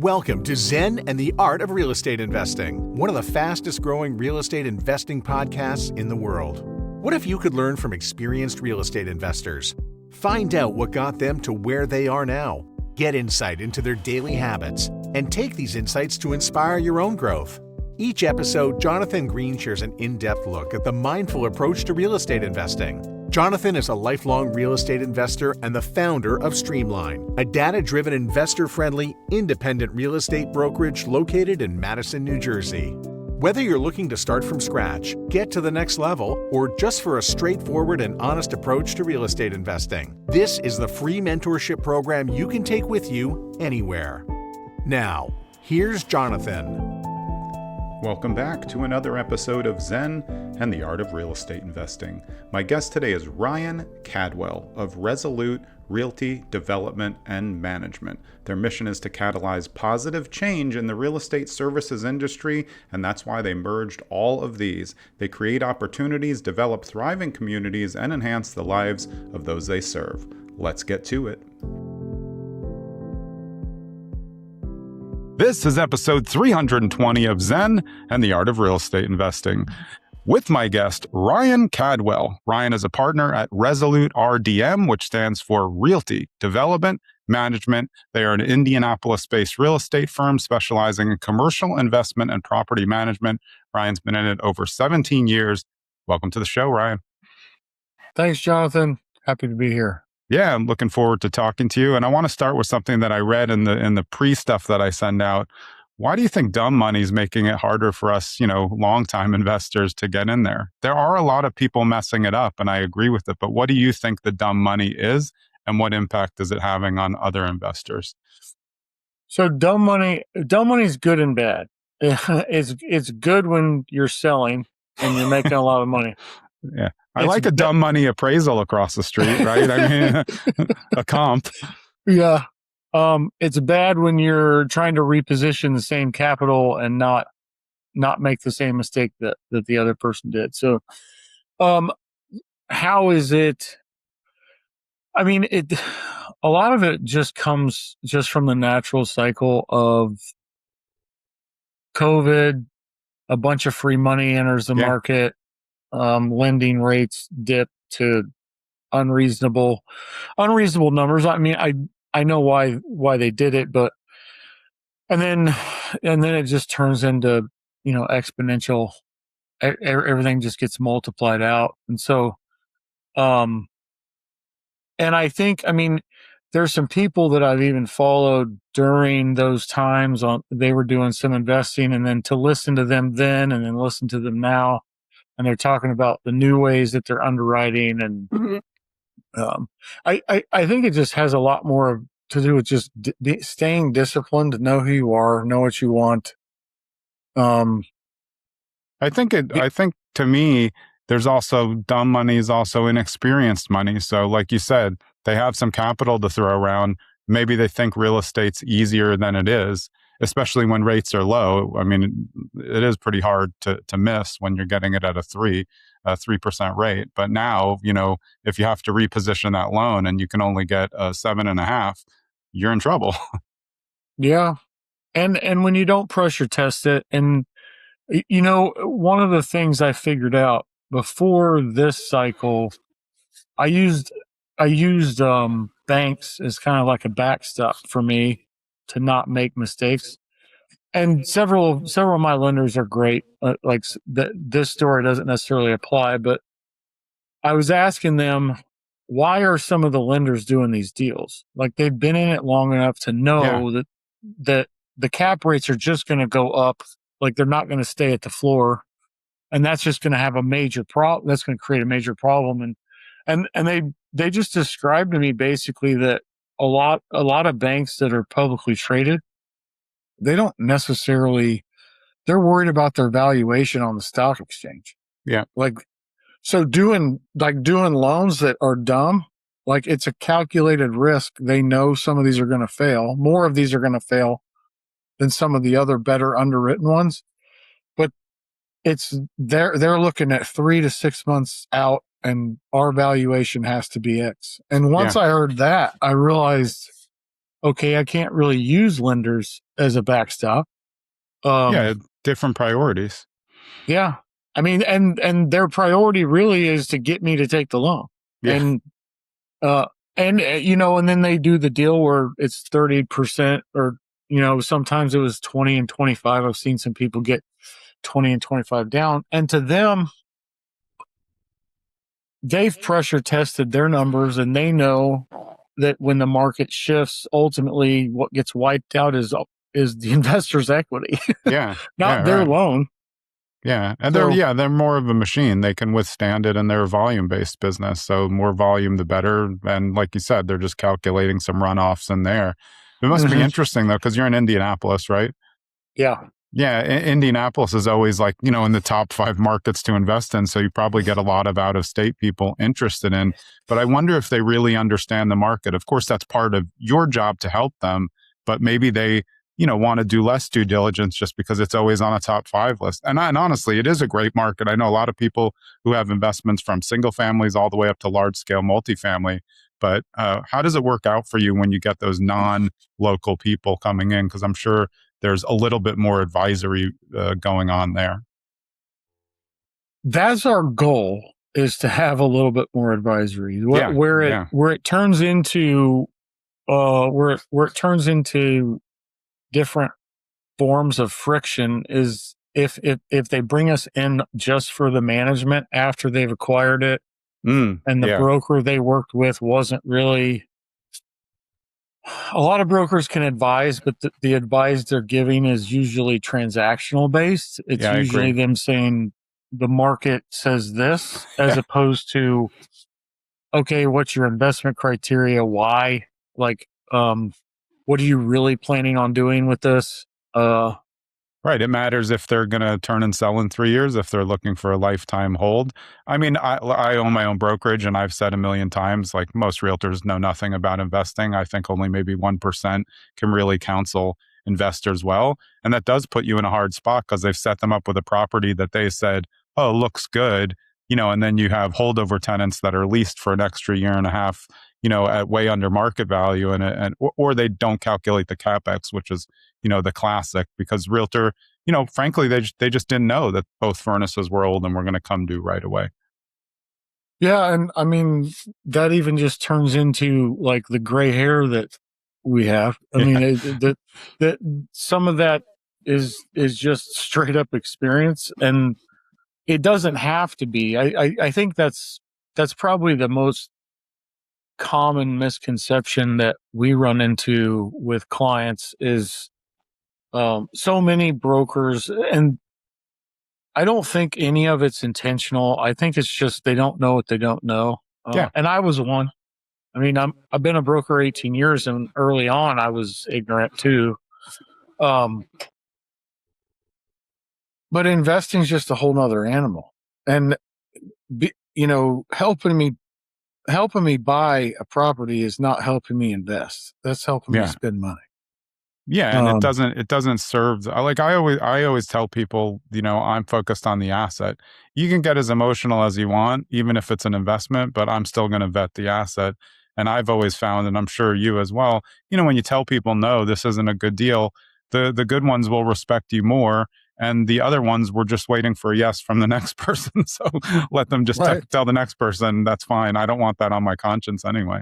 Welcome to Zen and the Art of Real Estate Investing, one of the fastest growing real estate investing podcasts in the world. What if you could learn from experienced real estate investors? Find out what got them to where they are now. Get insight into their daily habits and take these insights to inspire your own growth. Each episode, Jonathan Greene shares an in-depth look at the mindful approach to real estate investing. Jonathan is a lifelong real estate investor and the founder of Streamline, a data-driven, investor-friendly, independent real estate brokerage located in Madison, New Jersey. Whether you're looking to start from scratch, get to the next level, or just for a straightforward and honest approach to real estate investing, this is the free mentorship program you can take with you anywhere. Now, here's Jonathan. Welcome back to another episode of Zen and the Art of Real Estate Investing. My guest today is Ryan Cadwell of Resolute Realty Development and Management. Their mission is to catalyze positive change in the real estate services industry, and that's why they merged all of these. They create opportunities, develop thriving communities, and enhance the lives of those they serve. Let's get to it. This is episode 320 of Zen and the Art of Real Estate Investing with my guest, Ryan Cadwell. Ryan is a partner at Resolute RDM, which stands for Realty Development Management. They are an Indianapolis-based real estate firm specializing in commercial investment and property management. Ryan's been in it over 17 years. Welcome to the show, Ryan. Thanks, Jonathan. Happy to be here. Yeah, I'm looking forward to talking to you. And I want to start with something that I read in the pre-stuff that I send out. Why do you think dumb money is making it harder for us, long-time investors to get in there? There are a lot of people messing it up, and I agree with it. But what do you think the dumb money is, and what impact is it having on other investors? So dumb money is good and bad. It's good when you're selling and you're making a lot of money. Yeah. I like a dumb money appraisal across the street, right? I mean, a comp. Yeah. It's bad when you're trying to reposition the same capital and not make the same mistake that the other person did. So, how is it? I mean, a lot of it just comes just from the natural cycle of COVID. A bunch of free money enters the market. Lending rates dip to unreasonable numbers. I mean, I know why they did it, but and then it just turns into exponential. Everything just gets multiplied out, and so and I think there's some people that I've even followed during those times they were doing some investing, and then to listen to them then and then listen to them now. And they're talking about the new ways that they're underwriting, and I think it just has a lot more to do with just staying disciplined, to know who you are, know what you want. I think to me, there's also dumb money is also inexperienced money. So, like you said, they have some capital to throw around. Maybe they think real estate's easier than it is. Especially when rates are low. I mean, it is pretty hard to miss when you're getting it at a 3% rate. But now, if you have to reposition that loan and you can only get a 7.5, you're in trouble. Yeah. And when you don't pressure test it, and one of the things I figured out before this cycle, I used banks as kind of like a backstop for me to not make mistakes. And several of my lenders are great. This story doesn't necessarily apply, but I was asking them, why are some of the lenders doing these deals? Like, they've been in it long enough to know that the cap rates are just going to go up. Like, they're not going to stay at the floor. And that's just going to have a major problem. That's going to create a major problem. And they just described to me basically that a lot of banks that are publicly traded, they don't necessarily, they're worried about their valuation on the stock exchange. Yeah. So doing loans that are dumb, it's a calculated risk. They know some of these are going to fail. More of these are going to fail than some of the other better underwritten ones. But they're looking at 3 to 6 months out, and our valuation has to be X. And once I heard that, I realized, okay, I can't really use lenders as a backstop. Different priorities. Yeah. I mean, and their priority really is to get me to take the loan. Yeah. And and then they do the deal where it's 30% or, sometimes it was 20 and 25. I've seen some people get 20 and 25 down. And to them, they've pressure tested their numbers and they know that when the market shifts, ultimately what gets wiped out is the investor's equity, Yeah. not their loan. Yeah. And they're more of a machine. They can withstand it, and they're a volume-based business. So more volume, the better. And like you said, they're just calculating some runoffs in there. It must be interesting though, because you're in Indianapolis, right? Yeah. Yeah. Indianapolis is always like, in the top 5 markets to invest in. So you probably get a lot of out-of-state people interested in, but I wonder if they really understand the market. Of course, that's part of your job to help them, but maybe they, want to do less due diligence just because it's always on a top 5 list. And honestly, it is a great market. I know a lot of people who have investments from single families all the way up to large scale multifamily. But how does it work out for you when you get those non-local people coming in? Because I'm sure there's a little bit more advisory going on there. That's our goal, is to have a little bit more advisory. Where it turns into where it turns into different forms of friction is if they bring us in just for the management after they've acquired it, and the broker they worked with wasn't really. A lot of brokers can advise, but the advice they're giving is usually transactional based. It's usually them saying the market says this, as opposed to, okay, what's your investment criteria? Why? Like, what are you really planning on doing with this? Right. It matters if they're going to turn and sell in 3 years, if they're looking for a lifetime hold. I mean, I own my own brokerage, and I've said a million times, like, most realtors know nothing about investing. I think only maybe 1% can really counsel investors well. And that does put you in a hard spot because they've set them up with a property that they said, oh, looks good, and then you have holdover tenants that are leased for an extra year and a half, at way under market value, or they don't calculate the capex, which is, the classic, because realtor, frankly, they just didn't know that both furnaces were old and were going to come due right away. Yeah. And I mean, that even just turns into like the gray hair that we have. I mean, that some of that is just straight up experience, and it doesn't have to be. I think that's probably the most common misconception that we run into with clients is so many brokers, and I don't think any of it's intentional. I think it's just they don't know what they don't know. And I was one. I mean, I've been a broker 18 years, and early on I was ignorant too. But investing is just a whole nother animal, and helping me buy a property is not helping me invest. That's helping me spend money. Yeah, and it doesn't serve, like I always tell people, I'm focused on the asset. You can get as emotional as you want, even if it's an investment, but I'm still going to vet the asset. And I've always found, and I'm sure you as well, when you tell people, no, this isn't a good deal, the good ones will respect you more. And the other ones were just waiting for a yes from the next person. So let them just tell the next person, that's fine. I don't want that on my conscience anyway.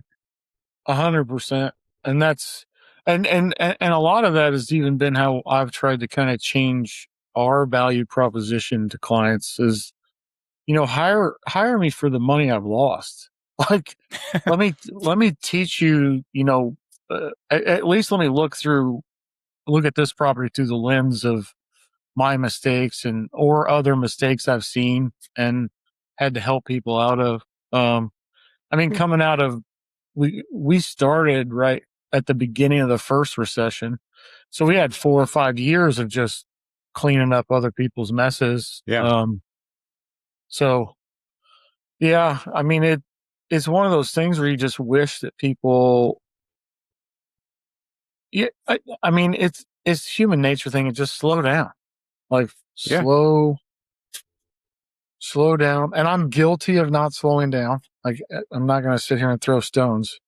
100%. And that's, and a lot of that has even been how I've tried to kind of change our value proposition to clients is, hire me for the money I've lost. Like, let me teach you, at least let me look at this property through the lens of my mistakes or other mistakes I've seen and had to help people out of. I mean, coming out of, we started right at the beginning of the first recession. So we had 4 or 5 years of just cleaning up other people's messes. Yeah. So yeah, I mean, it's one of those things where you just wish that people, I mean, it's human nature thing. It just slow down, like slow down. And I'm guilty of not slowing down. Like, I'm not going to sit here and throw stones.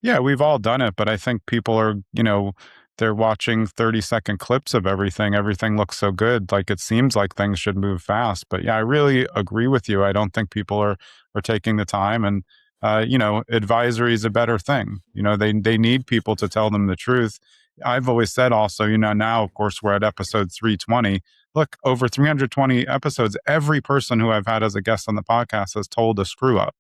Yeah, we've all done it, but I think people are, they're watching 30-second clips of everything. Everything looks so good. Like it seems like things should move fast. But yeah, I really agree with you. I don't think people are taking the time, and advisory is a better thing. They need people to tell them the truth. I've always said also, now of course we're at episode 320. Look, over 320 episodes, every person who I've had as a guest on the podcast has told a screw up.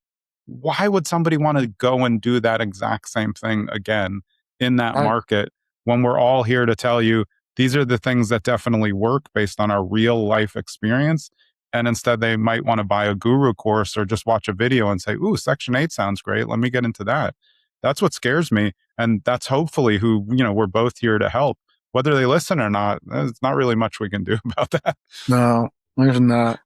Why would somebody want to go and do that exact same thing again in that Right. market when we're all here to tell you these are the things that definitely work based on our real life experience? And instead, they might want to buy a guru course or just watch a video and say, ooh, Section 8 sounds great. Let me get into that. That's what scares me. And that's hopefully who, we're both here to help. Whether they listen or not, there's not really much we can do about that. No, there's not.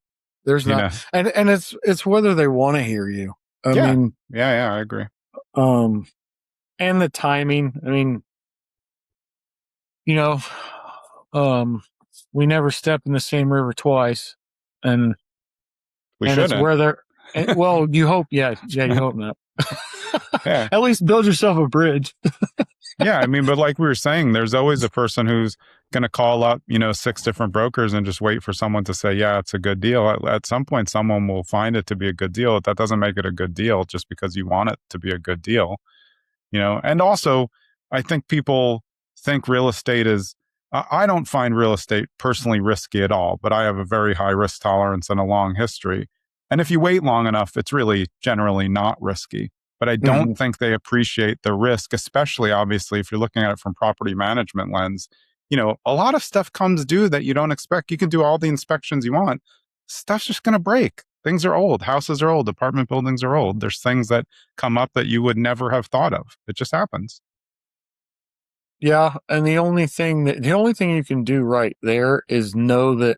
There's not. And it's whether they want to hear you. I mean, I agree. And the timing. I mean, we never step in the same river twice, and we shouldn't. It's where they're. Well, you hope, you hope not. Yeah. At least build yourself a bridge. Yeah, I mean, but like we were saying, there's always a person who's going to call up, 6 different brokers and just wait for someone to say, yeah, it's a good deal. At some point, someone will find it to be a good deal. That doesn't make it a good deal just because you want it to be a good deal, And also, I think people think real estate is, I don't find real estate personally risky at all, but I have a very high risk tolerance and a long history. And if you wait long enough, it's really generally not risky. But I don't think they appreciate the risk, especially obviously if you're looking at it from property management lens. A lot of stuff comes due that you don't expect. You can do all the inspections you want. Stuff's just going to break. Things are old. Houses are old. Apartment buildings are old. There's things that come up that you would never have thought of. It just happens. Yeah, and the only thing you can do right there is know that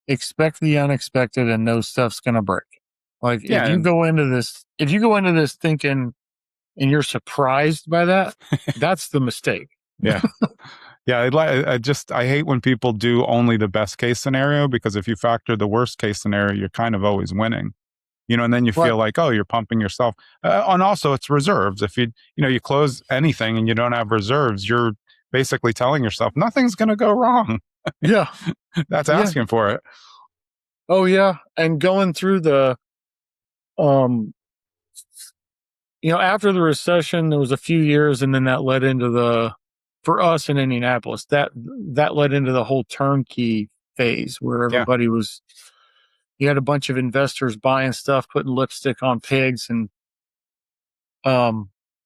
expect the unexpected and know stuff's going to break. Like if you go into this thinking and you're surprised by that, that's the mistake. Yeah. Yeah. I hate when people do only the best case scenario, because if you factor the worst case scenario, you're kind of always winning, and then you feel like, oh, you're pumping yourself. And also it's reserves. If you close anything and you don't have reserves, you're basically telling yourself nothing's going to go wrong. Yeah. That's asking for it. Oh yeah. And going through the, after the recession, there was a few years, and then that led into for us in Indianapolis, that led into the whole turnkey phase where everybody you had a bunch of investors buying stuff, putting lipstick on pigs and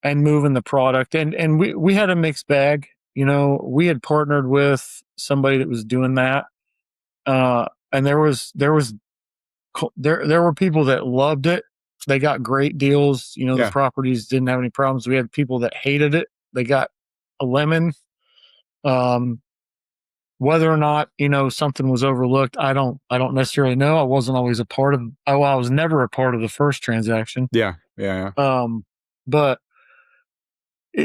moving the product. And we had a mixed bag. We had partnered with somebody that was doing that. And there were people that loved it. They got great deals. The properties didn't have any problems. We had people that hated it. They got a lemon. Whether or not, something was overlooked, I don't necessarily know. I wasn't always I was never a part of the first transaction. Yeah. But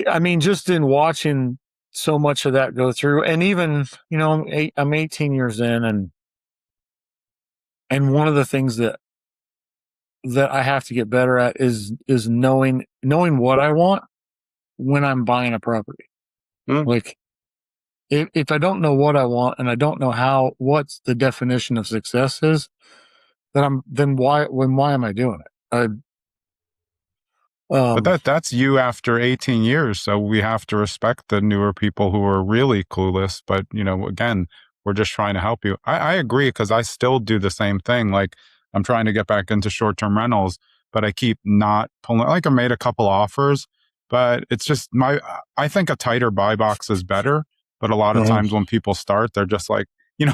I mean, just in watching so much of that go through, and even, I'm 18 years in, and one of the things that I have to get better at is knowing what I want when I'm buying a property. Like if I don't know what I want and I don't know what's the definition of success is, then why am I doing it? But that's you after 18 years. So we have to respect the newer people who are really clueless. But, again, we're just trying to help you. I agree, because I still do the same thing. Like I'm trying to get back into short-term rentals, but I keep not pulling. Like I made a couple offers, but it's just I think a tighter buy box is better. But a lot of times when people start, they're just like,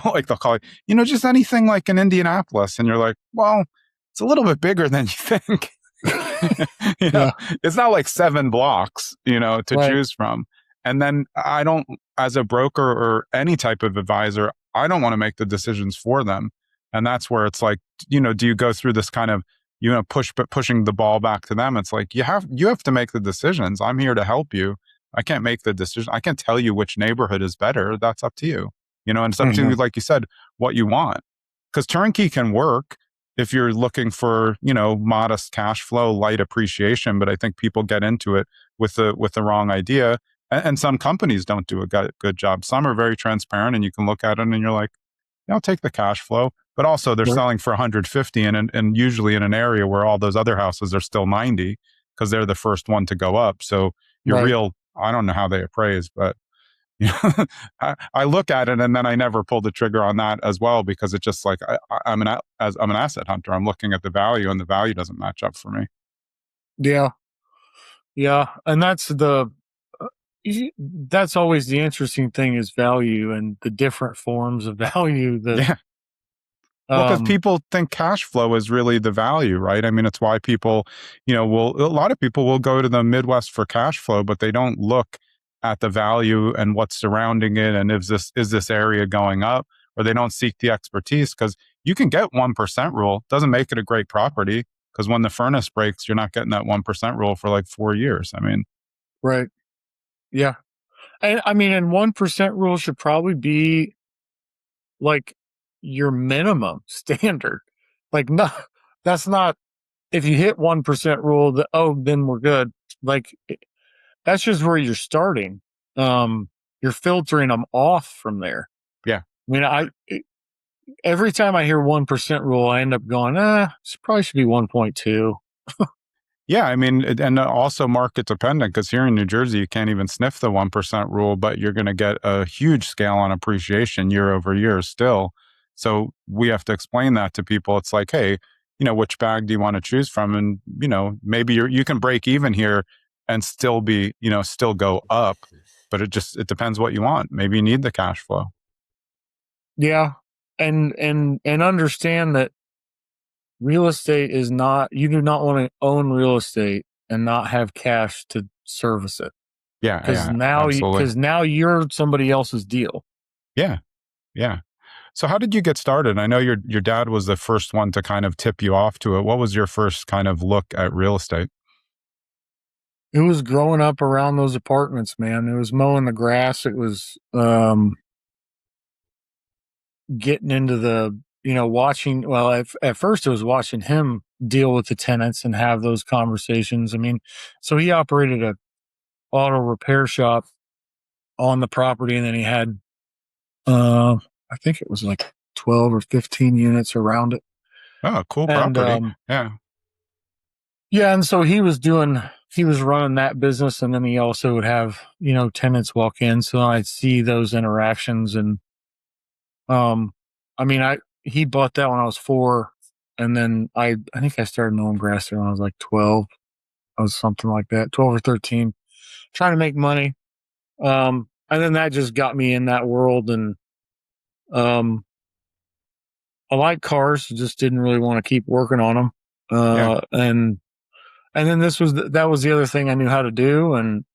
like they'll call it, just anything like in Indianapolis. And you're like, well, it's a little bit bigger than you think. It's not like 7 blocks, to choose from. And then I don't, as a broker or any type of advisor, I don't want to make the decisions for them. And that's where it's like, do you go through this kind of, pushing the ball back to them? It's like, you have to make the decisions. I'm here to help you. I can't make the decision. I can't tell you which neighborhood is better. That's up to you. And it's up to you, like you said, what you want. Because turnkey can work if you're looking for, modest cash flow, light appreciation. But I think people get into it with the wrong idea. And some companies don't do a good job. Some are very transparent, and you can look at it and you're like, I'll take the cash flow. But also they're selling for 150 and usually in an area where all those other houses are still 90 because they're the first one to go up. So your real, I don't know how they appraise, but I look at it and then I never pull the trigger on that as well, because it's just like I'm an asset hunter. I'm looking at the value, and the value doesn't match up for me. Yeah, and that's always the interesting thing, is value and the different forms of value. Well, because people think cash flow is really the value, right? I mean, it's why people, a lot of people will go to the Midwest for cash flow, but they don't look at the value and what's surrounding it, and is this area going up, or they don't seek the expertise, because you can get 1% rule. Doesn't make it a great property, because when the furnace breaks, you're not getting that 1% rule for like 4 years. I mean, right. Yeah. And 1% rule should probably be like your minimum standard. Like, no, that's not, if you hit 1% rule, then we're good. Like, that's just where you're starting. You're filtering them off from there. Yeah. Every time I hear 1% rule, I end up going, it probably should be 1.2. Yeah, I mean, and also market dependent, because here in New Jersey, you can't even sniff the 1% rule, but you're going to get a huge scale on appreciation year over year still. So we have to explain that to people. It's like, hey, which bag do you want to choose from? And, maybe you can break even here and still be, still go up, but it depends what you want. Maybe you need the cash flow. Yeah. And understand that real estate is not, you do not want to own real estate and not have cash to service it. Yeah. Because now you're somebody else's deal. Yeah. Yeah. So how did you get started? I know your dad was the first one to kind of tip you off to it. What was your first kind of look at real estate? It was growing up around those apartments, man. It was mowing the grass. It was getting into the, watching. Well, at first it was watching him deal with the tenants and have those conversations. So he operated a auto repair shop on the property, and then he had, I think it was like 12 or 15 units around it. Oh, cool property. Yeah. Yeah. And so he was running that business. And then he also would have, tenants walk in. So I'd see those interactions. And, he bought that when I was 4. And then I think I started mowing grass there when I was like 12. I was something like that, 12 or 13, trying to make money. And then that just got me in that world. And, I like cars, just didn't really want to keep working on them. And then that was the other thing I knew how to do. And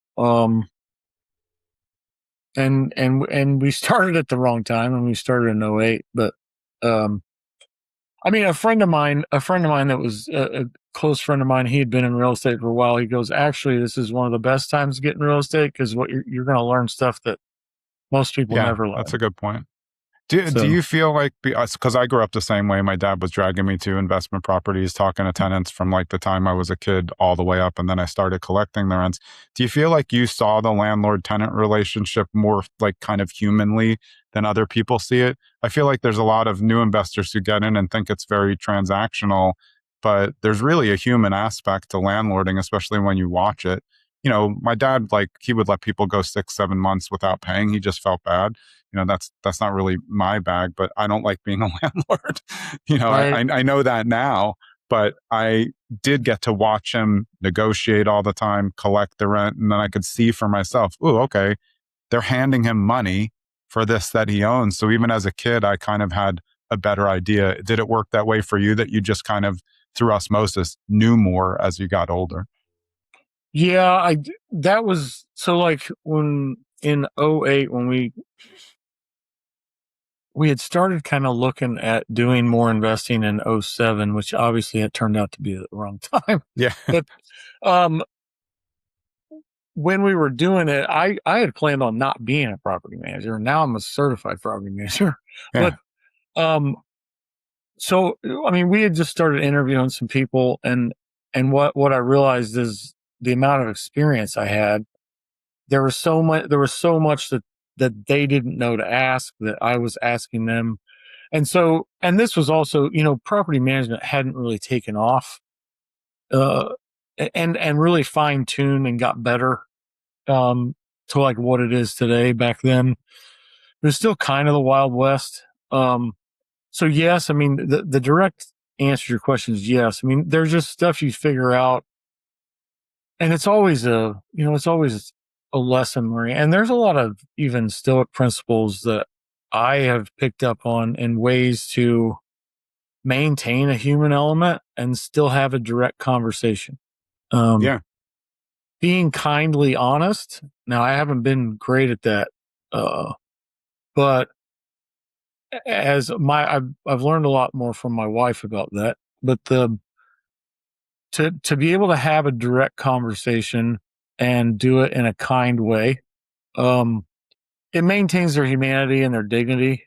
we started at the wrong time, and we started in 08. But, a friend of mine that was a close friend of mine, he had been in real estate for a while. He goes, actually, this is one of the best times to get in real estate, because what you're going to learn stuff that most people never learn. That's a good point. Do you feel like, because I grew up the same way, my dad was dragging me to investment properties, talking to tenants from like the time I was a kid all the way up, and then I started collecting the rents. Do you feel like you saw the landlord-tenant relationship more like kind of humanly than other people see it? I feel like there's a lot of new investors who get in and think it's very transactional, but there's really a human aspect to landlording, especially when you watch it. My dad, he would let people go 6-7 months without paying. He just felt bad. That's not really my bag, but I don't like being a landlord. Right. I know that now, but I did get to watch him negotiate all the time, collect the rent. And then I could see for myself, okay, they're handing him money for this that he owns. So even as a kid, I kind of had a better idea. Did it work that way for you, that you just kind of through osmosis knew more as you got older? Yeah, that was so like when in 08, when we had started kind of looking at doing more investing in 07, which obviously had turned out to be the wrong time. Yeah. But when we were doing it, I had planned on not being a property manager. Now I'm a certified property manager. Yeah. But So, I mean, we had just started interviewing some people, and what I realized is the amount of experience I had. There was so much that they didn't know to ask that I was asking them. And this was also, property management hadn't really taken off, uh, and really fine tuned and got better, to like what it is today. Back then, it was still kind of the Wild West. So yes, I mean, the direct answer to your question is yes. I mean, there's just stuff you figure out, and it's always a lesson learning. And there's a lot of even Stoic principles that I have picked up on in ways to maintain a human element and still have a direct conversation. Yeah. Being kindly honest. Now, I haven't been great at that, but I've learned a lot more from my wife about that. But to be able to have a direct conversation and do it in a kind way, it maintains their humanity and their dignity.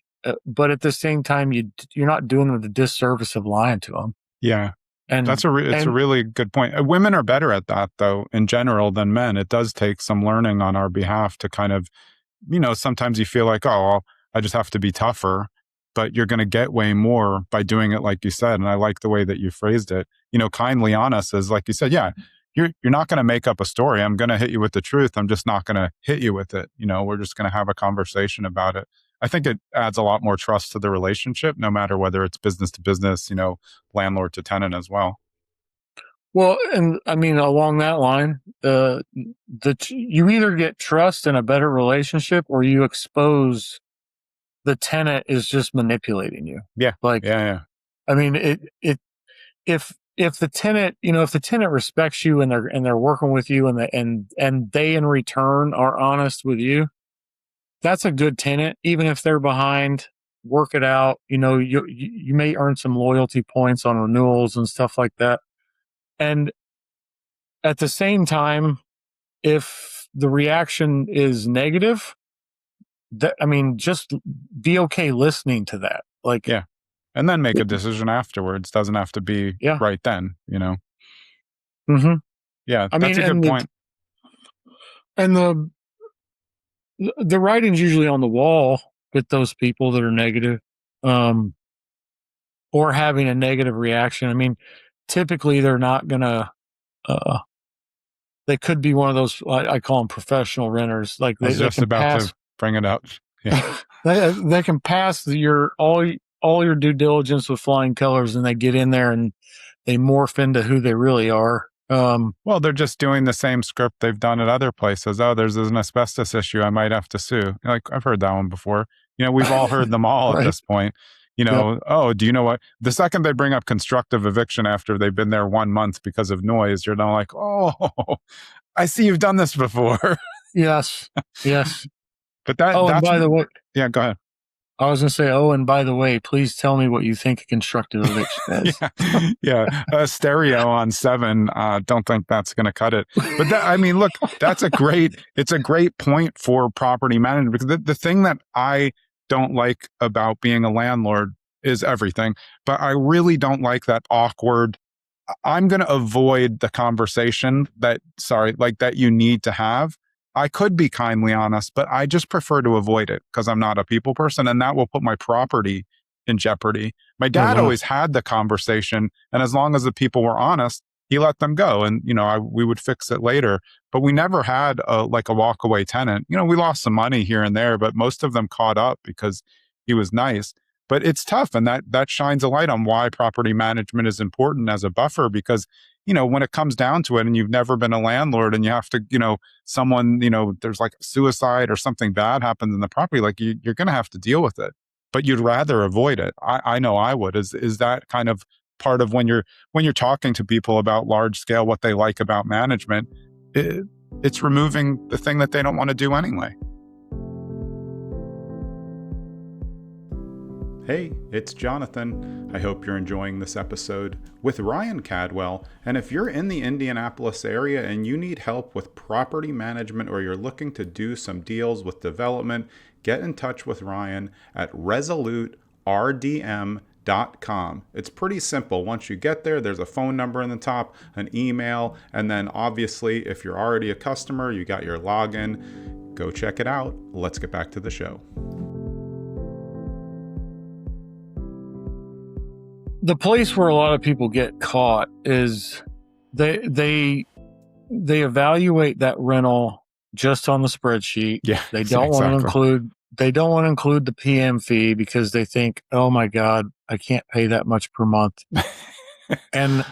But at the same time, you're not doing them the disservice of lying to them. Yeah. And it's a really good point. Women are better at that, though, in general, than men. It does take some learning on our behalf to kind of, sometimes you feel like, oh, well, I just have to be tougher, but you're going to get way more by doing it, like you said. And I like the way that you phrased it. Kindly honest is, like you said, yeah, you're not going to make up a story. I'm going to hit you with the truth. I'm just not going to hit you with it. We're just going to have a conversation about it. I think it adds a lot more trust to the relationship, no matter whether it's business to business, landlord to tenant as well. Well, and I mean, along that line, you either get trust in a better relationship, or you expose the tenant is just manipulating you. Yeah. Like, yeah. I mean, if the tenant, if the tenant respects you and they're working with you, and they in return are honest with you, that's a good tenant. Even if they're behind, work it out. You may earn some loyalty points on renewals and stuff like that. And at the same time, if the reaction is negative, just be okay listening to that. Like, yeah. And then make a decision afterwards. Doesn't have to be right then, Mm-hmm. Yeah, that's a good point. And the writing's usually on the wall with those people that are negative, or having a negative reaction. I mean, typically they're not gonna. They could be one of those, I call them professional renters. Like I was just about to bring it up. Yeah. they can pass all your due diligence with flying colors, and they get in there and they morph into who they really are. Well, they're just doing the same script they've done at other places. Oh, there's an asbestos issue. I might have to sue. Like, I've heard that one before. We've all heard them all Right. At this point. Yep. Oh, do you know what? The second they bring up constructive eviction after they've been there 1 month because of noise, you're now like, oh, I see you've done this before. Yes. But and by the way, yeah, go ahead. I was going to say, and by the way, please tell me what you think a constructive eviction is. Yeah. Stereo on 7. Don't think that's going to cut it. But look, it's a great point for property management, because the thing that I don't like about being a landlord is everything, but I really don't like that awkward, I'm going to avoid the conversation that you need to have. I could be kindly honest, but I just prefer to avoid it because I'm not a people person, and that will put my property in jeopardy. My dad always had the conversation, and as long as the people were honest, he let them go, and we would fix it later. But we never had a walkaway tenant. We lost some money here and there, but most of them caught up because he was nice. But it's tough, and that shines a light on why property management is important as a buffer, because when it comes down to it and you've never been a landlord and you have to, someone, there's like suicide or something bad happens in the property, like you're going to have to deal with it, but you'd rather avoid it. I know I would. Is that kind of part of when you're talking to people about large scale, what they like about management, it's removing the thing that they don't want to do anyway. Hey, it's Jonathan. I hope you're enjoying this episode with Ryan Cadwell. And if you're in the Indianapolis area and you need help with property management, or you're looking to do some deals with development, get in touch with Ryan at Resolute RDM realty.com. It's pretty simple. Once you get there, there's a phone number in the top, an email, and then obviously if you're already a customer, you got your login. Go check it out. Let's get back to the show. The place where a lot of people get caught is they evaluate that rental just on the spreadsheet. Yeah, They don't want to include the PM fee because they think, oh my God, I can't pay that much per month. and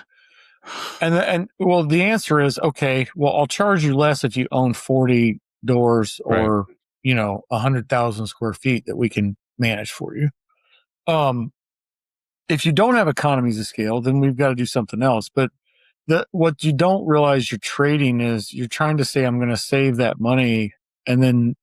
well, the answer is, okay, well, I'll charge you less if you own 40 doors or, 100,000 square feet that we can manage for you. If you don't have economies of scale, then we've got to do something else. But what you don't realize you're trading is you're trying to say, I'm going to save that money. And then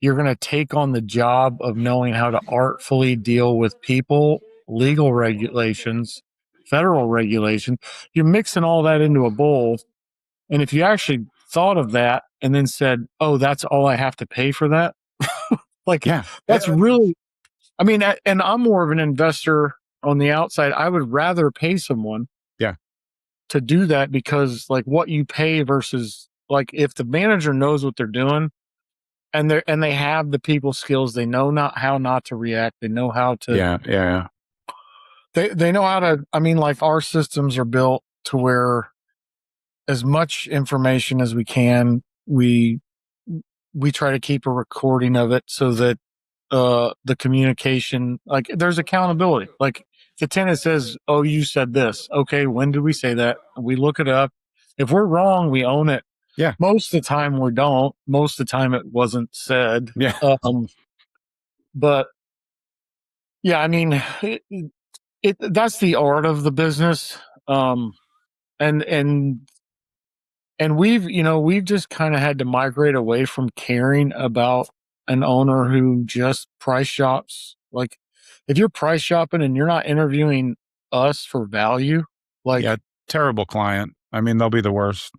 you're going to take on the job of knowing how to artfully deal with people, legal regulations, federal regulation. You're mixing all that into a bowl. And if you actually thought of that and then said, oh, that's all I have to pay for that. That's really, and I'm more of an investor on the outside. I would rather pay someone to do that because what you pay versus if the manager knows what they're doing and they have the people skills, they know how not to react. They know how to, they know how to, our systems are built to where as much information as we can, we try to keep a recording of it so that the communication, there's accountability. The tenant says, oh, you said this. Okay, when did we say that? We look it up. If we're wrong, we own it. Yeah. Most of the time we don't. Most of the time it wasn't said. Yeah. But yeah, that's the art of the business. And we've just kind of had to migrate away from caring about an owner who just price shops. If you're price shopping and you're not interviewing us for value, terrible client. They'll be the worst.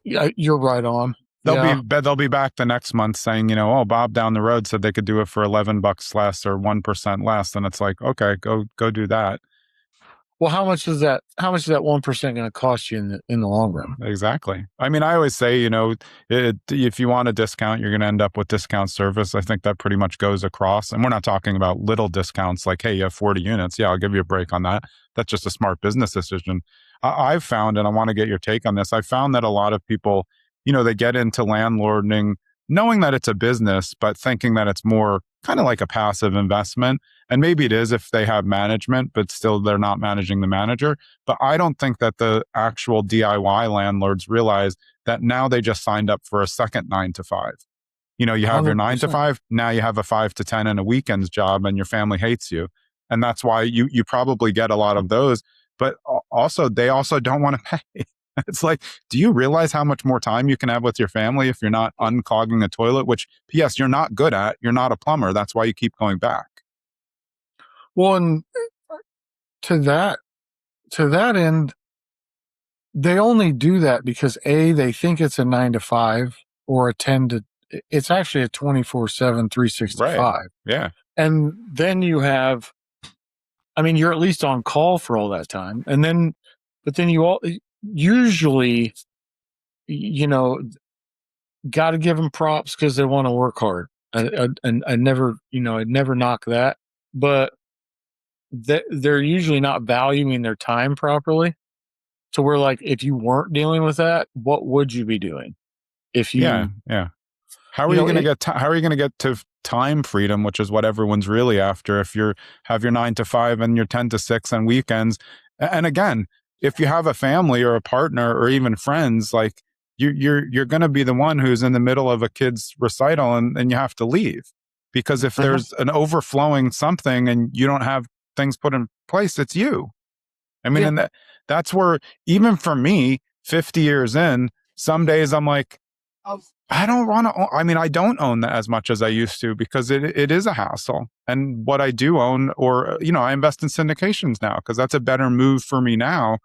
You're right on. They'll be back the next month saying, oh, Bob down the road said they could do it for $11 less or 1% less, and it's like, okay, go do that. Well, how much is that 1% going to cost you in the long run? Exactly. I always say, if you want a discount, you're going to end up with discount service. I think that pretty much goes across. And we're not talking about little discounts like, hey, you have 40 units. Yeah, I'll give you a break on that. That's just a smart business decision. I've found, and I want to get your take on this, I found that a lot of people, they get into landlording knowing that it's a business, but thinking that it's more kind of like a passive investment. And maybe it is if they have management, but still they're not managing the manager. But I don't think that the actual DIY landlords realize that now they just signed up for a second 9 to 5. You have 100%. Your 9 to 5, now you have a 5 to 10 and a weekends job and your family hates you. And that's why you probably get a lot of those. But also, they also don't want to pay. It's like, do you realize how much more time you can have with your family if you're not unclogging a toilet, which, P.S., you're not good at. You're not a plumber. That's why you keep going back. Well, and to that end, they only do that because they think it's a 9 to 5 or a 10 to, it's actually a 24/7, 365. Right. Yeah. And then you have, you're at least on call for all that time. But then you usually, got to give them props because they want to work hard. I never knock that, but they're usually not valuing their time properly. So we're like, if you weren't dealing with that, what would you be doing? If you, yeah. How are you going to get to time freedom, which is what everyone's really after? If you have your 9 to 5 and your 10 to 6 on weekends, and again, if you have a family or a partner or even friends, like you're going to be the one who's in the middle of a kid's recital and you have to leave, because if there's an overflowing something and you don't have things put in place, it's you. And that's where, even for me, 50 years in, some days I'm like, I don't want to own, I don't own that as much as I used to, because it is a hassle. And what I do own, or, I invest in syndications now because that's a better move for me now.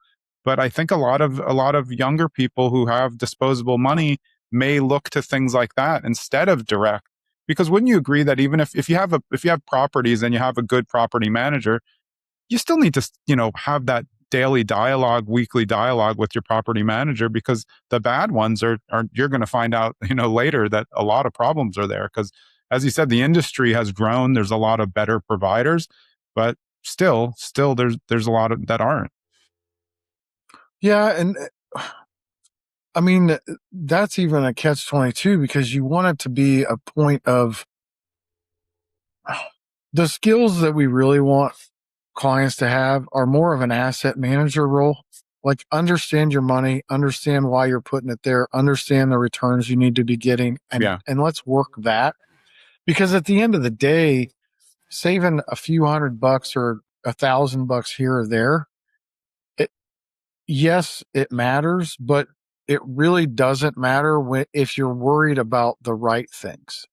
But I think a lot of younger people who have disposable money may look to things like that instead of direct. Because wouldn't you agree that even if you have properties and you have a good property manager, you still need to, have that daily dialogue, weekly dialogue with your property manager, because the bad ones are you're going to find out, later that a lot of problems are there. Because as you said, the industry has grown. There's a lot of better providers, but still there's a lot of that aren't. Yeah. And I mean, that's even a catch-22, because you want it to be a point of the skills that we really want clients to have are more of an asset manager role. Like, understand your money, understand why you're putting it there, understand the returns you need to be getting, and let's work that. Because at the end of the day, saving a few $100 or $1,000 here or there, yes, it matters, but it really doesn't matter if you're worried about the right things.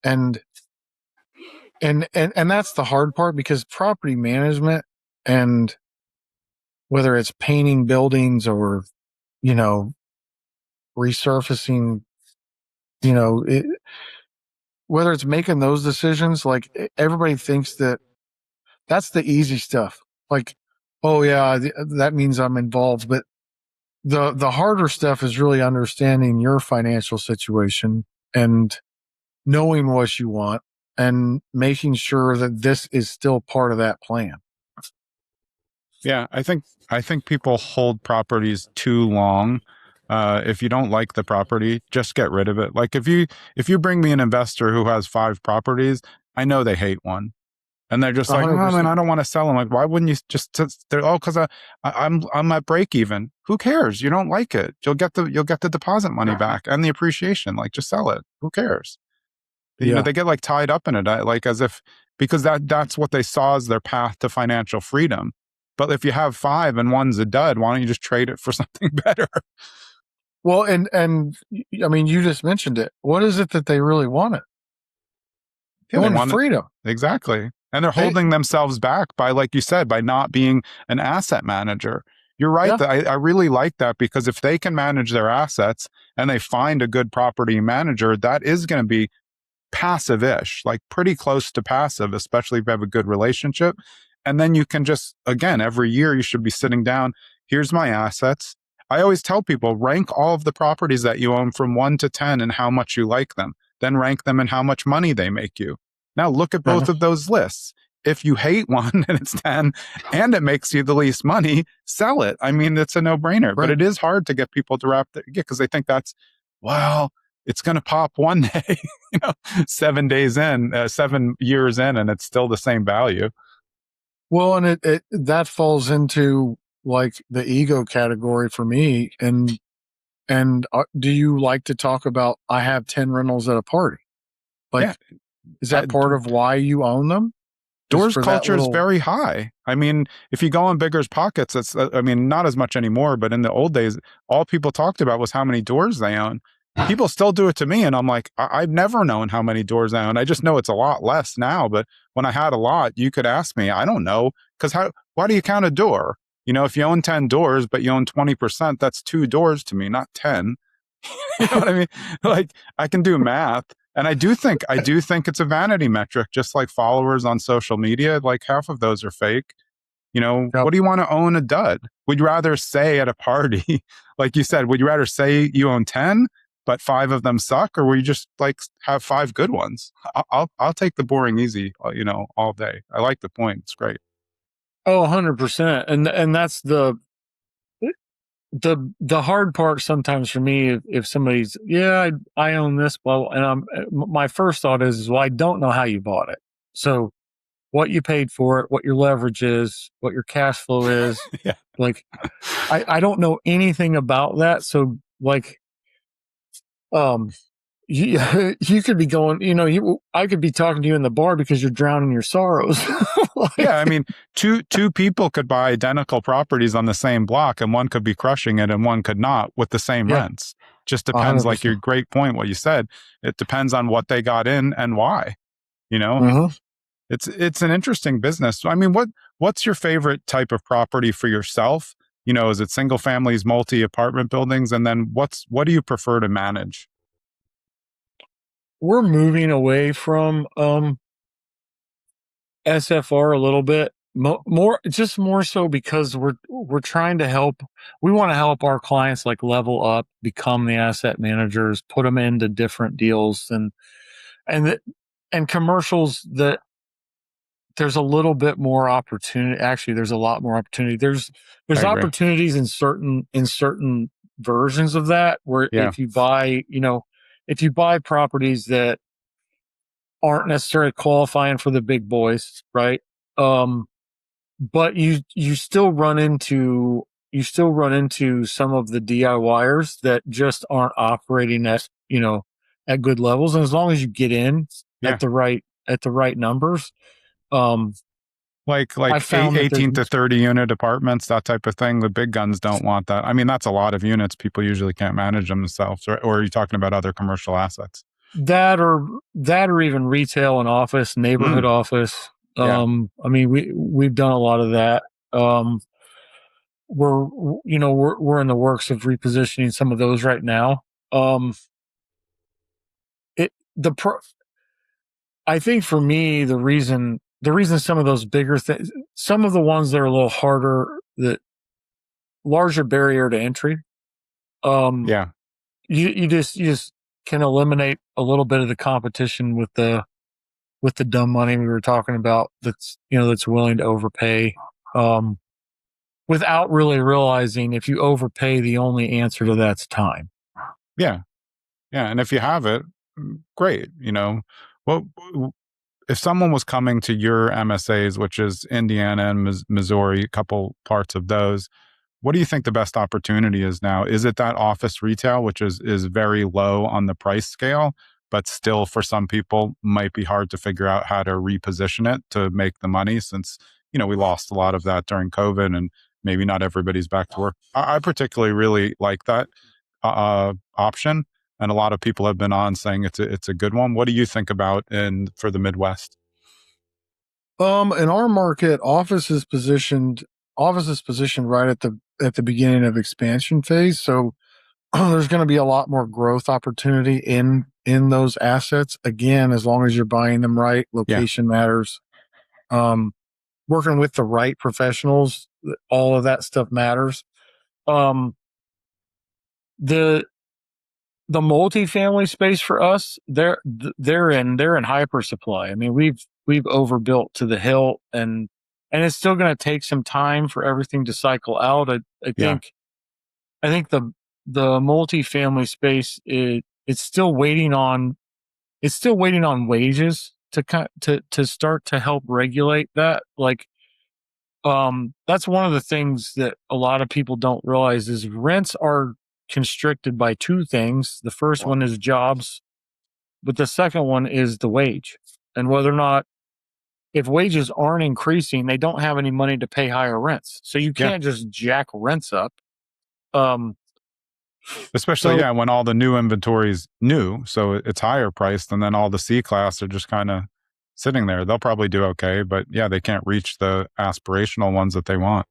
And that's the hard part, because property management, and whether it's painting buildings or, resurfacing, whether it's making those decisions, like, everybody thinks that that's the easy stuff. Like, oh yeah, that means I'm involved. But the harder stuff is really understanding your financial situation and knowing what you want and making sure that this is still part of that plan. Yeah, I think people hold properties too long. If you don't like the property, just get rid of it. Like, if you bring me an investor who has 5 properties, I know they hate one, and they're just like, 100%. oh man, I don't want to sell them. Like, why wouldn't you just? They're because I'm at break even. Who cares? You don't like it. You'll get the deposit money back and the appreciation. Like, just sell it. Who cares? Yeah. They get like tied up in it, like as if, because that's what they saw as their path to financial freedom. But if you have 5 and one's a dud, why don't you just trade it for something better? Well, and I mean, you just mentioned it. What is it that they really wanted? They wanted freedom. Exactly. And they're holding themselves back by, like you said, by not being an asset manager. You're right. Yeah. I really like that, because if they can manage their assets and they find a good property manager, that is going to be passive-ish, like pretty close to passive, especially if you have a good relationship. And then you can just, again, every year you should be sitting down. Here's my assets. I always tell people, rank all of the properties that you own from 1 to 10 and how much you like them. Then rank them and how much money they make you. Now look at both of those lists. If you hate one and it's 10 and it makes you the least money, sell it. I mean, it's a no-brainer. Right. But it is hard to get people to because they think that's, well, it's going to pop one day, 7 years in, and it's still the same value. Well, and it that falls into like the ego category for me. And do you like to talk about, I have 10 rentals at a party? Like, is that part of why you own them? Doors culture is very high. I mean, if you go on Bigger's Pockets, it's, not as much anymore, but in the old days, all people talked about was how many doors they own. People still do it to me, and I'm like, I've never known how many doors I own. I just know it's a lot less now. But when I had a lot, you could ask me. I don't know, because why do you count a door? If you own 10 doors, but you own 20%, that's 2 doors to me, not 10. You know what I mean? Like, I can do math. And I do think it's a vanity metric, just like followers on social media. Like, half of those are fake. What do you want to own a dud? Would you rather say at a party, like you said, would you rather say you own 10, but 5 of them suck? Or will you just like have 5 good ones? I'll take the boring easy, all day. I like the point. It's great. Oh, 100%. And that's the hard part sometimes for me. If somebody's, I own this, well, and my first thought is, well, I don't know how you bought it. So what you paid for it, what your leverage is, what your cash flow is. Yeah. Like, I don't know anything about that. So like, you could be going, I could be talking to you in the bar because you're drowning your sorrows. Yeah, I mean, two people could buy identical properties on the same block, and one could be crushing it and one could not with the same rents. Just depends, 100%. Like your great point, what you said. It depends on what they got in and why. It's an interesting business. I mean, what's your favorite type of property for yourself? Is it single families, multi-apartment buildings? And then what do you prefer to manage? We're moving away from SFR a little bit. more so because we're trying to help. We want to help our clients like level up, become the asset managers, put them into different deals, and commercials that there's a little bit more opportunity. Actually, there's a lot more opportunity. There's I agree. opportunities in certain versions of that where Yeah. if you buy properties that aren't necessarily qualifying for the big boys, right? But you still run into some of the DIYers that just aren't operating at good levels. And as long as you get in Yeah. at the right numbers, like I found 18 to 30 unit apartments, that type of thing. The big guns don't want that. I mean, that's a lot of units. People usually can't manage them themselves. Or are you talking about other commercial assets? that or even retail and office, neighborhood office. Yeah. I mean, we've done a lot of that. We're in the works of repositioning some of those right now. I think for me, the reason some of those bigger things, some of the ones that are a little harder, that larger barrier to entry. Yeah. You just can eliminate a little bit of the competition with the dumb money we were talking about. That's willing to overpay, without really realizing if you overpay, the only answer to that's time. Yeah. Yeah. And if you have it, great. Well, if someone was coming to your MSAs, which is Indiana and Missouri, a couple parts of those, what do you think the best opportunity is now? Is it that office retail, which is very low on the price scale, but still for some people might be hard to figure out how to reposition it to make the money, since, we lost a lot of that during COVID and maybe not everybody's back to work. I particularly really like that option. And a lot of people have been on saying it's a good one. What do you think about for the Midwest? In our market, office is positioned right at the beginning of expansion phase. So there's going to be a lot more growth opportunity in those assets. Again, as long as you're buying them right, location matters. Working with the right professionals, all of that stuff matters. The multifamily space for us, they're in hyper supply. I mean, we've overbuilt to the hilt, and it's still going to take some time for everything to cycle out. I think the multifamily space, it's still waiting on wages to start to help regulate that. Like, that's one of the things that a lot of people don't realize is rents are constricted by two things. The first one is jobs, but the second one is the wage. And whether or not, if wages aren't increasing, they don't have any money to pay higher rents. So you can't just jack rents up. Especially, when all the new inventory is new, so it's higher priced, and then all the C class are just kind of sitting there. They'll probably do okay, but they can't reach the aspirational ones that they want.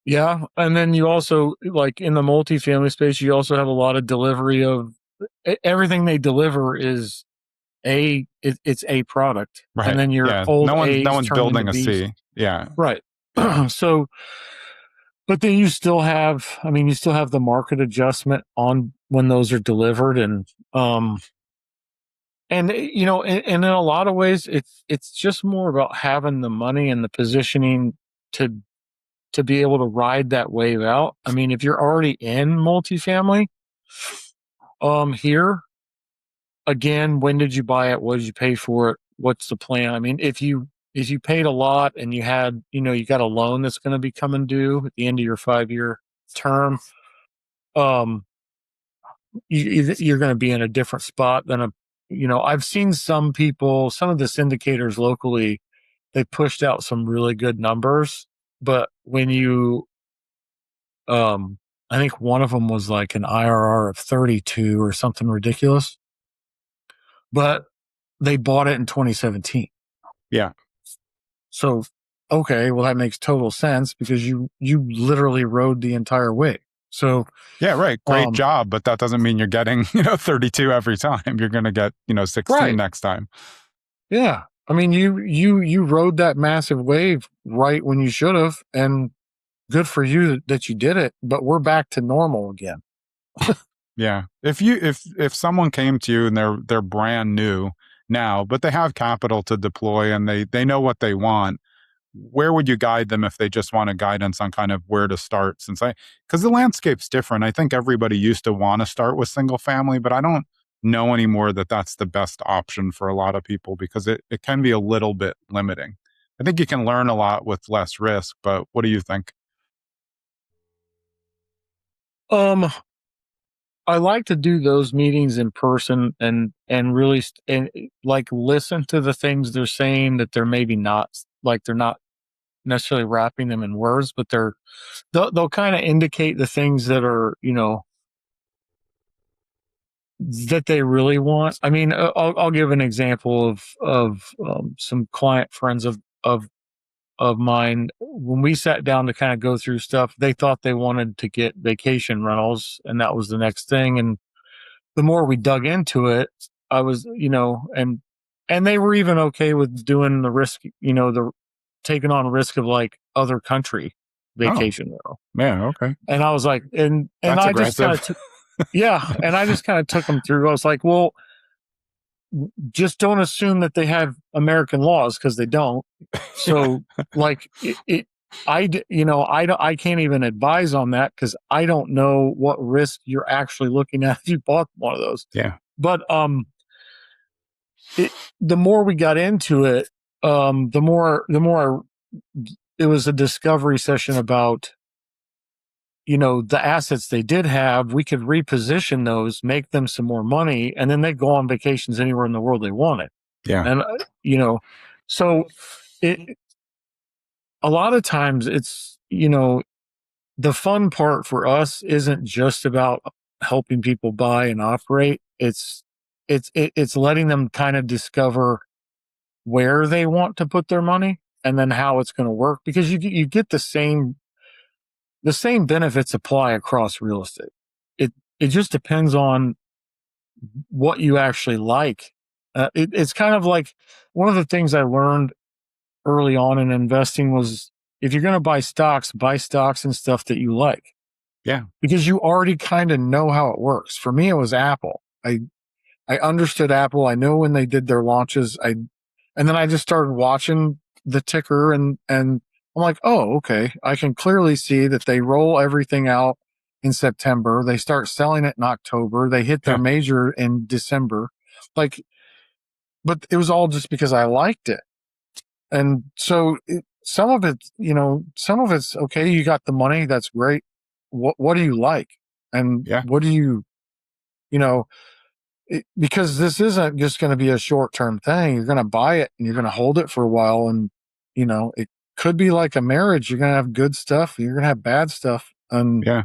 Yeah. And then you also, like in the multifamily space, you also have a lot of delivery of everything they deliver is it's a product. Right. And then your old no A's one's turn building into a B's. C. Yeah. Right. So, but then you still have the market adjustment on when those are delivered. And in a lot of ways, it's just more about having the money and the positioning to be able to ride that wave out. I mean, if you're already in multifamily, here, again, when did you buy it? What did you pay for it? What's the plan? I mean, if you paid a lot and you had, you got a loan that's going to be coming due at the end of your 5-year term, you're going to be in a different spot than I've seen some of the syndicators locally, they pushed out some really good numbers, but when I think one of them was like an IRR of 32 or something ridiculous, but they bought it in 2017. Yeah. So, okay, well, that makes total sense because you literally rode the entire way. So, yeah, right. Great job. But that doesn't mean you're getting, 32 every time. You're going to get, 16 next time. Yeah. I mean, you rode that massive wave right when you should have, and good for you that you did it. But we're back to normal again. Yeah. If someone came to you and they're brand new now, but they have capital to deploy and they know what they want, where would you guide them if they just wanted guidance on kind of where to start? Because the landscape's different. I think everybody used to want to start with single family, but I don't know anymore that that's the best option for a lot of people because it can be a little bit limiting. I think you can learn a lot with less risk, but what do you think? Um, I like to do those meetings in person and really and like listen to the things they're saying that they're maybe not like they're not necessarily wrapping them in words, but they'll kind of indicate the things that are, that they really want. I mean, I'll give an example of some client friends of mine. When we sat down to kind of go through stuff, they thought they wanted to get vacation rentals, and that was the next thing. And the more we dug into it, I was, and they were even okay with doing the risk, the taking on risk of like other country Oh, vacation rental. yeah, okay. And I was like, and That's I just kind aggressive. of yeah. And I just kind of took them through. I was like, well, just don't assume that they have American laws because they don't. So like I can't even advise on that because I don't know what risk you're actually looking at if you bought one of those. Yeah. But the more we got into it, the more it was a discovery session about the assets they did have. We could reposition those, make them some more money, and then they'd go on vacations anywhere in the world they wanted. Yeah. And so it a lot of times it's the fun part for us isn't just about helping people buy and operate. It's letting them kind of discover where they want to put their money and then how it's going to work, because you get the same benefits apply across real estate. It just depends on what you actually like. It's kind of like one of the things I learned early on in investing was if you're going to buy stocks and stuff that you like. Yeah. Because you already kind of know how it works. For me, it was Apple. I understood Apple. I know when they did their launches. And then I just started watching the ticker and I'm like, oh, okay. I can clearly see that they roll everything out in September. They start selling it in October. They hit their Yeah. major in December. But it was all just because I liked it. And so some of it's okay. You got the money. That's great. What do you like? And Yeah. what do because this isn't just going to be a short-term thing. You're going to buy it and you're going to hold it for a while. And, it could be like a marriage. You're going to have good stuff. You're going to have bad stuff. And Yeah.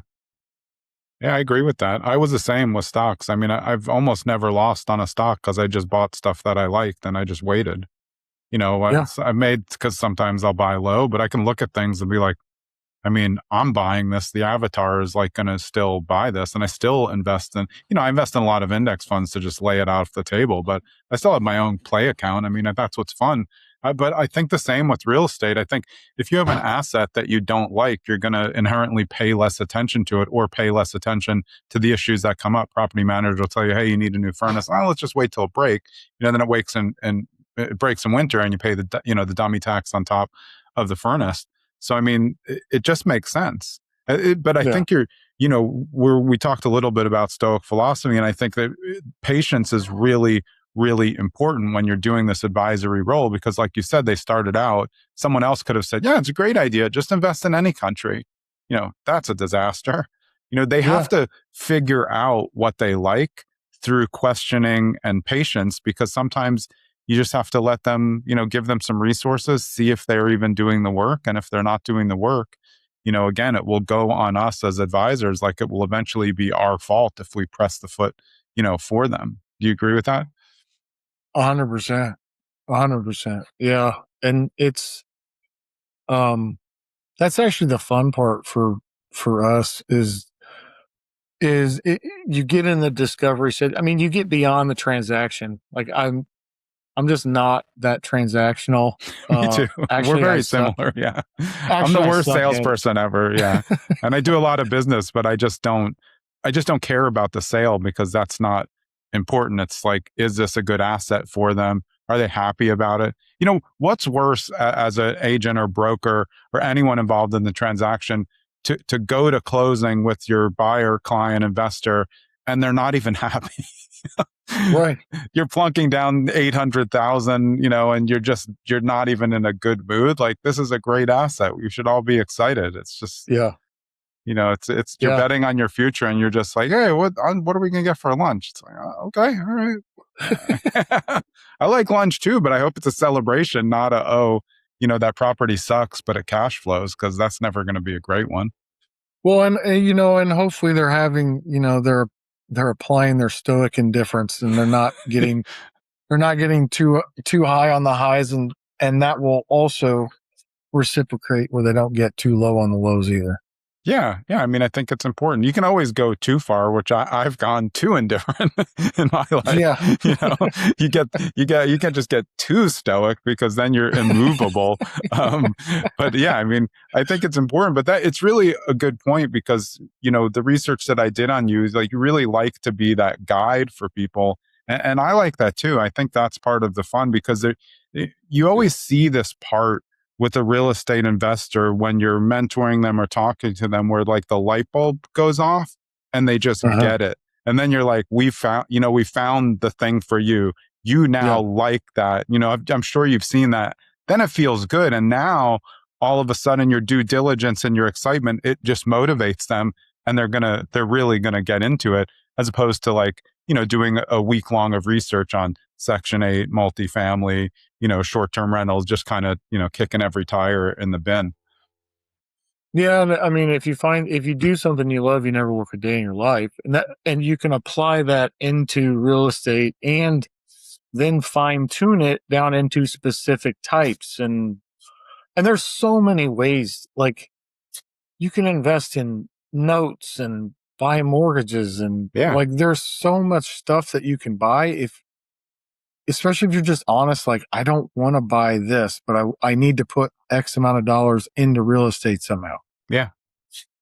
Yeah, I agree with that. I was the same with stocks. I mean, I've almost never lost on a stock because I just bought stuff that I liked and I just waited. yeah, I made because sometimes I'll buy low, but I can look at things and be like, I mean, I'm buying this. The avatar is like going to still buy this. And I still invest I invest in a lot of index funds to just lay it off the table, but I still have my own play account. I mean, that's what's fun. But I think the same with real estate. I think if you have an asset that you don't like, you're going to inherently pay less attention to it or pay less attention to the issues that come up. Property manager will tell you, hey, you need a new furnace. Oh, let's just wait till it breaks. Then it wakes and it breaks in winter and you pay the dummy tax on top of the furnace. So, I mean, it just makes sense. But I think we talked a little bit about Stoic philosophy, and I think that patience is really, really important when you're doing this advisory role, because like you said, they started out, someone else could have said, yeah, it's a great idea. Just invest in any country. That's a disaster. They have to figure out what they like through questioning and patience, because sometimes you just have to let them, give them some resources, see if they're even doing the work. And if they're not doing the work, again, it will go on us as advisors. Like it will eventually be our fault if we press the foot, for them. Do you agree with that? 100%, 100%. Yeah. And it's, that's actually the fun part for us is you get in the discovery set. I mean, you get beyond the transaction. Like I'm just not that transactional. Me too. We're Actually, I very suck. similar. Yeah. I'm the Actually, I worst suck at it. salesperson ever. Yeah. And I do a lot of business, but I just don't care about the sale because that's not important. It's like, is this a good asset for them? Are they happy about it? You know, what's worse as an agent or broker or anyone involved in the transaction to go to closing with your buyer, client, investor, and they're not even happy. Right. You're plunking down 800,000, you know, and you're not even in a good mood. Like, this is a great asset. You should all be excited. It's just, Yeah. you know, it's you're Yeah. betting on your future and you're just like, hey, what are we going to get for lunch? It's like, okay, all right. I like lunch too, but I hope it's a celebration, not you know, that property sucks, but it cash flows, because that's never going to be a great one. Well, and you know, and hopefully they're having, you know, they're applying their stoic indifference, and they're not getting too high on the highs, and that will also reciprocate where they don't get too low on the lows either. Yeah. Yeah. I mean, I think it's important. You can always go too far, which I've gone too indifferent in my life. Yeah. You know, you can just get too stoic because then you're immovable. But yeah, I mean, I think it's important, but it's really a good point because, you know, the research that I did on you is like, you really like to be that guide for people. And I like that too. I think that's part of the fun because you always see this part with a real estate investor when you're mentoring them or talking to them where like the light bulb goes off and they just get it. And then you're like, we found the thing for you. You now like that. You know, I'm sure you've seen that. Then it feels good. And now all of a sudden your due diligence and your excitement, it just motivates them and they're really going to get into it, as opposed to like, you know, doing a week long of research on Section 8 multifamily, you know, short-term rentals, just kind of, you know, kicking every tire in the bin. Yeah, I mean, if you do something you love, you never work a day in your life, and you can apply that into real estate, and then fine tune it down into specific types, and there's so many ways. Like, you can invest in notes and buy mortgages, and like there's so much stuff that you can buy, especially if you're just honest, like, I don't want to buy this, but I need to put X amount of dollars into real estate somehow. Yeah.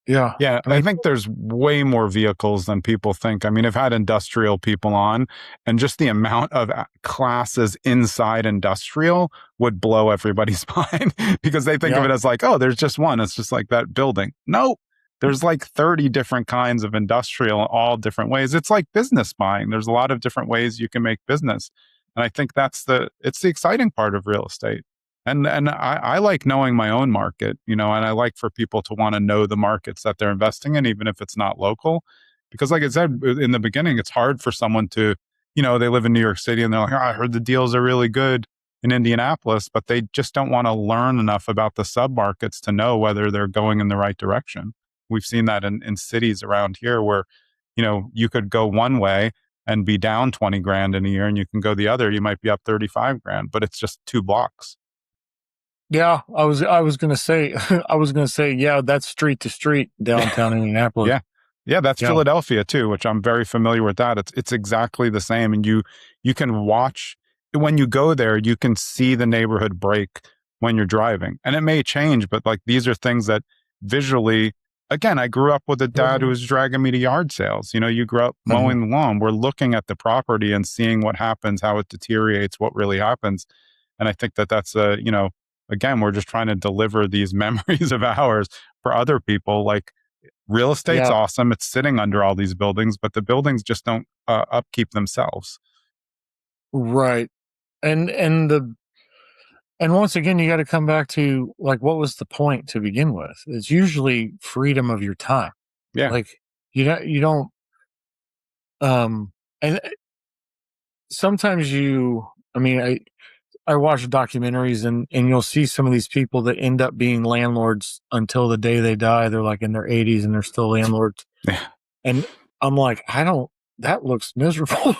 Yeah. Yeah. I think there's way more vehicles than people think. I mean, I've had industrial people on, and just the amount of classes inside industrial would blow everybody's mind because they think of it as like, oh, there's just one. It's just like that building. No, there's like 30 different kinds of industrial, all different ways. It's like business buying. There's a lot of different ways you can make business. And I think it's the exciting part of real estate. And I like knowing my own market, you know, and I like for people to want to know the markets that they're investing in, even if it's not local. Because like I said in the beginning, it's hard for someone to, you know, they live in New York City and they're like, oh, I heard the deals are really good in Indianapolis, but they just don't want to learn enough about the submarkets to know whether they're going in the right direction. We've seen that in cities around here where, you know, you could go one way and be down 20 grand in a year, and you can go the other, you might be up 35 grand, but it's just 2 blocks. Yeah, I was going to say, yeah, that's street to street downtown Indianapolis. Yeah, that's Philadelphia too, which I'm very familiar with that. It's exactly the same. And you can watch, when you go there, you can see the neighborhood break when you're driving. And it may change, but like, these are things that visually, again, I grew up with a dad who was dragging me to yard sales. You know, you grew up mowing the lawn. We're looking at the property and seeing what happens, how it deteriorates, what really happens. And I think that's you know, again, we're just trying to deliver these memories of ours for other people. Like, real estate's awesome. It's sitting under all these buildings, but the buildings just don't upkeep themselves. Right. And once again, you got to come back to, like, what was the point to begin with? It's usually freedom of your time. Yeah. Like, you don't, and sometimes I watch documentaries and you'll see some of these people that end up being landlords until the day they die. They're like in their 80s and they're still landlords. Yeah. And I'm like, that looks miserable.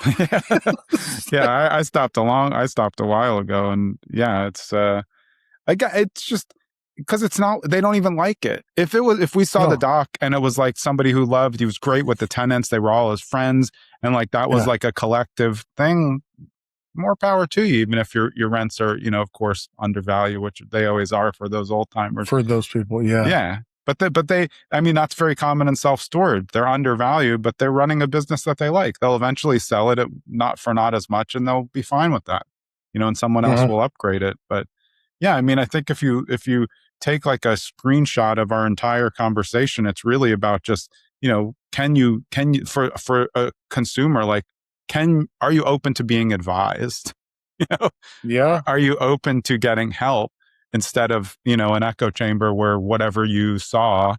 I stopped a while ago, and it's just because it's not, they don't even like it. If we saw the doc and it was like somebody who he was great with the tenants, they were all his friends, and like that was like a collective thing, more power to you, even if your rents are, of course, undervalued, which they always are for those old timers. For those people, yeah. Yeah. But they, I mean, that's very common in self-storage. They're undervalued, but they're running a business that they like. They'll eventually sell it at not as much, and they'll be fine with that, and someone else will upgrade it. But yeah, I mean, I think if you take like a screenshot of our entire conversation, it's really about just, can you for a consumer, like, are you open to being advised? Yeah. Are you open to getting help instead of, an echo chamber where whatever you saw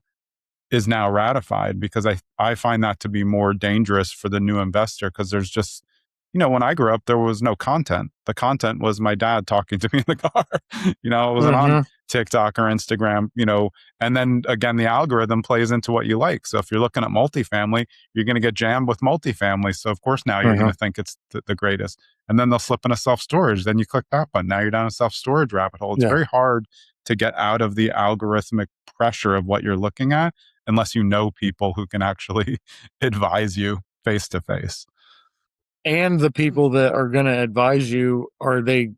is now ratified? Because I find that to be more dangerous for the new investor, because there's just, when I grew up, there was no content. The content was my dad talking to me in the car. It wasn't on TikTok or Instagram, and then again, the algorithm plays into what you like. So if you're looking at multifamily, you're going to get jammed with multifamily. So of course, now you're going to think it's the greatest. And then they'll slip into self-storage. Then you click that button. Now you're down a self-storage rabbit hole. It's very hard to get out of the algorithmic pressure of what you're looking at unless you know people who can actually advise you face to face. And the people that are going to advise you, are they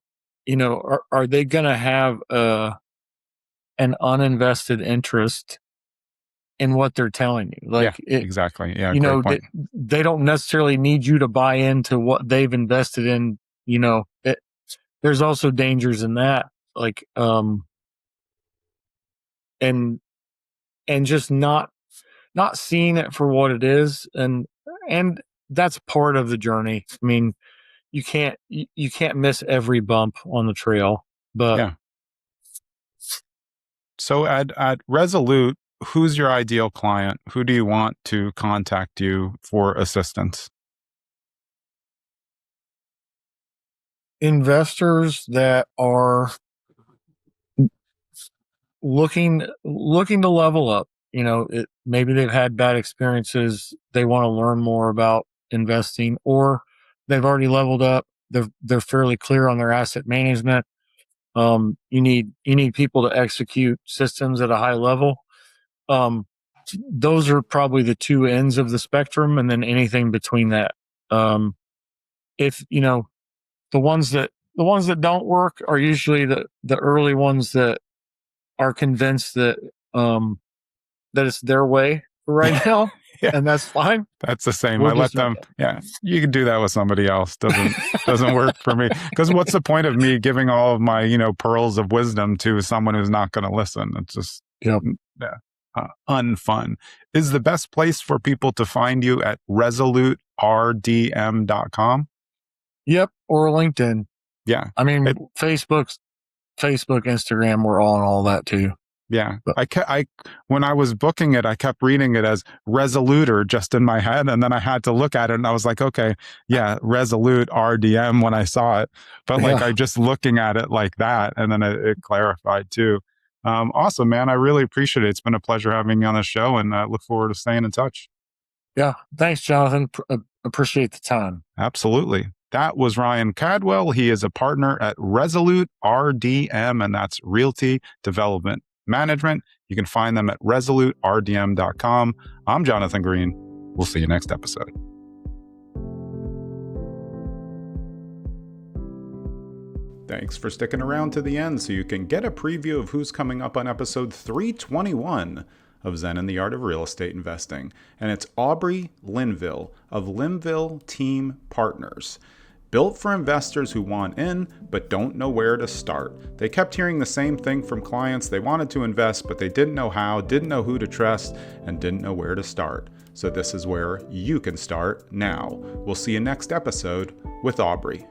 going to have an uninvested interest in what they're telling you? Like, exactly. Yeah, they don't necessarily need you to buy into what they've invested in. There's also dangers in that, like, and just not seeing it for what it is, and that's part of the journey. I mean, you can't miss every bump on the trail, but yeah. So at Resolute, who's your ideal client? Who do you want to contact you for assistance? Investors that are looking to level up. Maybe they've had bad experiences. They want to learn more about investing, or they've already leveled up. They're fairly clear on their asset management. You need people to execute systems at a high level. Those are probably the two ends of the spectrum, and then anything between that. If the ones that don't work are usually the early ones that are convinced that that it's their way right now. And that's fine. That's the same. I let them. Yeah, you can do that with somebody else. Doesn't work for me. Because what's the point of me giving all of my pearls of wisdom to someone who's not going to listen? It's just unfun. Is the best place for people to find you at resolute-rdm.com? Yep, or LinkedIn. Yeah, I mean, Facebook, Instagram, we're on all that too. Yeah. I when I was booking it, I kept reading it as Resoluter just in my head. And then I had to look at it and I was like, okay, yeah, Resolute RDM when I saw it. But I just looking at it like that. And then it clarified too. Awesome, man. I really appreciate it. It's been a pleasure having you on the show, and I look forward to staying in touch. Yeah. Thanks, Jonathan. Appreciate the time. Absolutely. That was Ryan Cadwell. He is a partner at Resolute RDM, and that's Realty Development Management. You can find them at resolute-rdm.com. I'm Jonathan Greene. We'll see you next episode. Thanks for sticking around to the end so you can get a preview of who's coming up on episode 321 of Zen and the Art of Real Estate Investing. And it's Aubrey Linville of Linville Team Partners. Built for investors who want in, but don't know where to start. They kept hearing the same thing from clients. They wanted to invest, but they didn't know how, didn't know who to trust, and didn't know where to start. So this is where you can start now. We'll see you next episode with Aubrey.